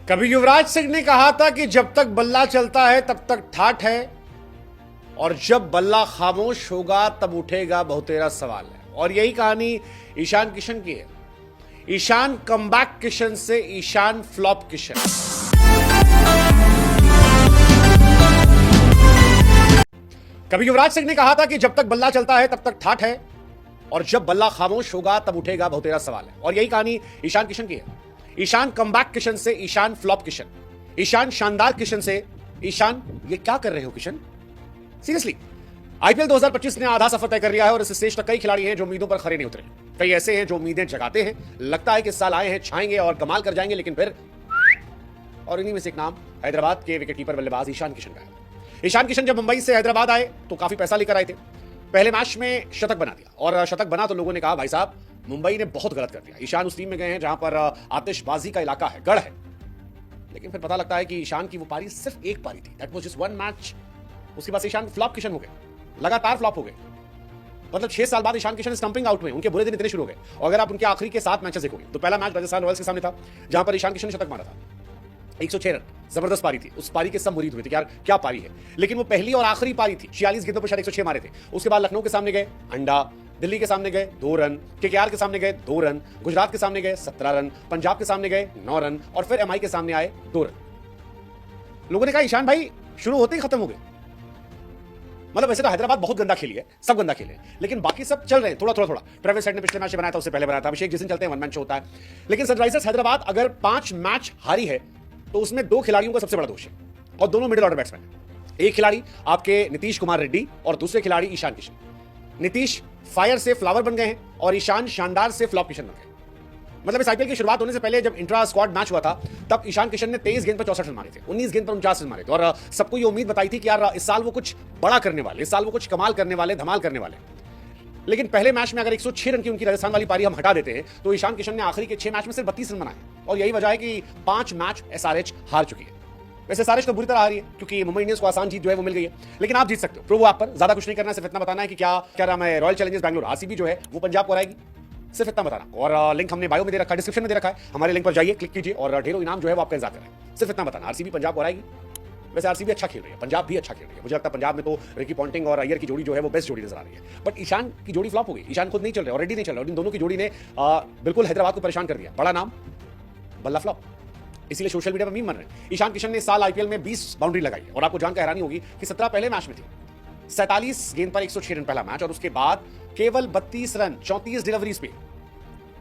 कभी युवराज सिंह ने कहा था कि जब तक बल्ला चलता है तब तक ठाठ है, और जब बल्ला खामोश होगा तब उठेगा बहुतेरा सवाल है। और यही कहानी ईशान किशन की है। ईशान कमबैक किशन से ईशान फ्लॉप किशन। कभी युवराज सिंह ने कहा था कि जब तक बल्ला चलता है तब तक ठाठ है, और जब बल्ला खामोश होगा तब उठेगा बहुतेरा सवाल है। और यही कहानी ईशान किशन की है। ईशान कमबैक किशन से ईशान फ्लॉप किशन। ईशान शानदार किशन से ईशान ये क्या कर रहे हो किशन? सीरियसली, आईपीएल 2025 ने आधा सफर तय कर लिया है, और इस स्टेज तक कई खिलाड़ी हैं जो उम्मीदों पर खरे नहीं उतरे। कई ऐसे हैं जो उम्मीदें जगाते हैं, लगता है कि इस साल आए हैं, छाएंगे और कमाल कर जाएंगे, लेकिन फिर और इन्हीं में से एक नाम हैदराबाद के विकेटकीपर बल्लेबाज ईशान किशन का है। ईशान किशन जब मुंबई से हैदराबाद आए तो काफी पैसा लेकर आए थे। पहले मैच में शतक बना दिया, और शतक बना तो लोगों ने कहा भाई साहब मुंबई ने बहुत गलत कर दिया। ईशान उस टीम में गए हैं जहां पर आतिशबाजी का इलाका है, गढ़ है। लेकिन फिर पता लगता है कि ईशान की वो पारी सिर्फ एक पारी थी, that was just one match. उसके बाद ईशान फ्लॉप किशन हो गए, लगातार फ्लॉप हो गए। मतलब 6 साल बाद ईशान किशन स्टंपिंग आउट में, उनके बुरे दिन इतने शुरू हो गए। और अगर आप उनके आखिरी के 7 मैचेस देखोगे तो पहला मैच राजस्थान रॉयल्स के सामने था, जहां पर ईशान किशन ने शतक मारा था, 106 रन, जबरदस्त पारी थी। उस पारी के सब मुरीद हुए थे कि यार क्या पारी है, लेकिन वो पहली और आखिरी पारी थी। 46 गेंदों पर शायद 106 मारे थे। उसके बाद लखनऊ के सामने गए अंडा, दिल्ली के सामने गए 2 रन, केकेआर के सामने गए 2 रन, गुजरात के सामने गए 17 रन, पंजाब के सामने गए 9 रन, और फिर एमआई के सामने आए 2 रन। लोगों ने कहा ईशान भाई शुरू होते ही खत्म हो गए। मतलब वैसे तो हैदराबाद बहुत गंदा खेली है, सब गंदा खेले, लेकिन बाकी सब चल रहे हैं थोड़ा थोड़ा। ट्रेविस हेड ने पिछले मैच बनाया था, उससे पहले बनाया था। अभिषेक जिस दिन चलते हैं वन मैच होता है। लेकिन सनराइजर्स हैदराबाद अगर 5 मैच हारी है तो उसमें 2 खिलाड़ियों का सबसे बड़ा दोष है, और दोनों मिडिल ऑर्डर बैट्समैन हैं। एक खिलाड़ी आपके नीतीश कुमार रेड्डी और दूसरे खिलाड़ी ईशान किशन। नीतीश फायर से फ्लावर बन गए हैं, और ईशान शानदार से फ्लॉप किशन बन गए। मतलब इस आईपीएल की शुरुआत होने से पहले जब इंट्रा स्क्वाड मैच हुआ था, तब ईशान किशन ने 23 गेंद पर 64 रन मारे थे, 19 गेंद पर 49 रन मारे थे। और सबको ये उम्मीद बताई थी कि यार इस साल वो कुछ बड़ा करने वाले, इस साल वो कुछ कमाल करने वाले, धमाल करने वाले। लेकिन पहले मैच में अगर 106 रन की उनकी राजस्थान वाली पारी हम हटा देते हैं तो ईशान किशन ने आखिरी के 6 मैच में सिर्फ 32 रन बनाए। और यही वजह है कि 5 मैच एसआरएच हार चुकी है। वैसे एसआरएच तो बुरी तरह हारी है, क्योंकि मुंबई इंडियंस को आसान जीत जो है वो मिल गई है। लेकिन आप जीत सकते हो, प्रूव आप पर ज्यादा कुछ नहीं करना है, सिर्फ इतना बताना है कि क्या नाम है, रॉयल चैलेंजर्स बैंगलोर आरसीबी जो है वो पंजाब को हराएगी, सिर्फ इतना बताना। और लिंक हमने बायो में दे रखा है, डिस्क्रिप्शन में दे रखा है, हमारे लिंक पर जाइए, क्लिक कीजिए, और ढेरों इनाम जो है वो आपका इंतजार कर रहा है। सिर्फ इतना बताना, आरसीबी पंजाब को हराएगी। वैसे आरसीबी अच्छा खेल रही है, पंजाब भी अच्छा खेल रही है। मुझे लगता है पंजाब में तो रिकी पॉन्टिंग और अय्यर की जोड़ी जो है वो बेस्ट जोड़ी नजर आ रही है। बट ईशान की जोड़ी फ्लॉप हो गई, ईशान खुद नहीं चल रहे और रेड्डी नहीं चल रहे, और इन दोनों की जोड़ी ने बिल्कुल हैदराबाद को परेशान कर दिया। बड़ा नाम, बल्ला फ्लॉप, इसीलिए सोशल मीडिया पर मीम बन रहे हैं। ईशान किशन ने इस साल आईपीएल में 20 बाउंड्री लगाई है, और आपको जानकर हैरानी होगी कि 17 पहले मैच में थी। 47 गेंद पर 106 रन पहला मैच, और उसके बाद केवल 32 रन 34 डिलीवरीज पे,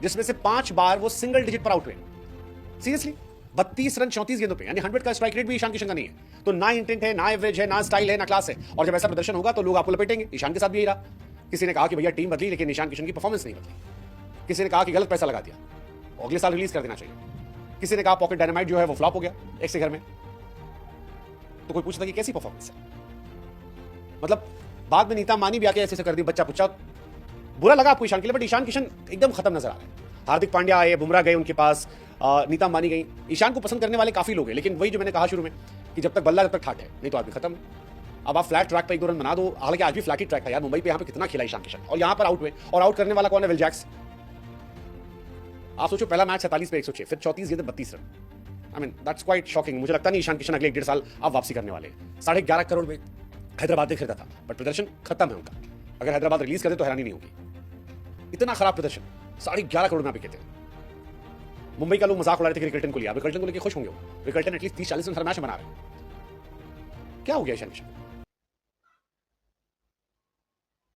जिसमें से 5 बार वो सिंगल डिजिट पर आउट हुए। सीरियसली 32 रन 34 गेंदों पे, यानी 100 का स्ट्राइक रेट भी ईशान किशन का नहीं है। तो ना इंटेंट है, ना एवरेज है, ना स्टाइल है, ना क्लास है। और जब ऐसा प्रदर्शन होगा तो लोग आपको लपेटेंगे। ईशान के साथ भी यही रहा। किसी ने कहा कि भैया टीम बदली, लेकिन ईशान किशन की परफॉर्मेंस नहीं बदली। किसी ने कहा कि गलत पैसा लगा दिया, अगले साल रिलीज कर देना चाहिए। किसी ने कहा पॉकेट डायनामाइट जो है वो फ्लॉप हो गया एक से घर में। तो कोई पूछता कि कैसी परफॉर्मेंस है? मतलब बाद में नीता मानी भी आके ऐसे कर दी, बच्चा पुच्चा। बुरा लगा आपको ईशान के लिए, बट ईशान किशन एकदम खत्म नजर आ रहे हैं। हार्दिक पांड्या आए, बुमराह गए उनके पास, नीता मानी गई। ईशान को पसंद करने वाले काफी लोग हैं, लेकिन वही जो मैंने कहा शुरू में कि जब तक बल्ला तब तक ठाठ है, नहीं तो आदमी खत्म। अब आप फ्लैट ट्रैक पर 1-2 रन बना दो। हालांकि आज भी फ्लैट ही ट्रैक था यार, मुंबई पे यहाँ पे कितना खेला ईशान किशन, और यहाँ पर आउट हुए। और आउट करने वाला कौन है? Will Jacks. आप सोचो पहला मैच 47 पे 106, फिर 34 गेंद 32 run. I mean that's quite shocking. मुझे लगता नहीं ईशान किशन अगले 1.5 साल अब वापसी करने वाले। 11.5 करोड़ में हैदराबाद ने खरीदा था, बट प्रदर्शन खत्म है उनका। अगर हैदराबाद रिलीज कर दे तो हैरानी नहीं होगी। इतना खराब प्रदर्शन, 11.5 करोड़ में आप कहते हैं। मुंबई का लोग मजाक उड़ा रहे थे कि रिकल्टन को लिया, रिकल्टन को लेकर खुश होंगे। रिकल्टन एटलीस्ट 30-40 रन हर मैच बना रहे हैं। क्या हो गया ईशान किशन?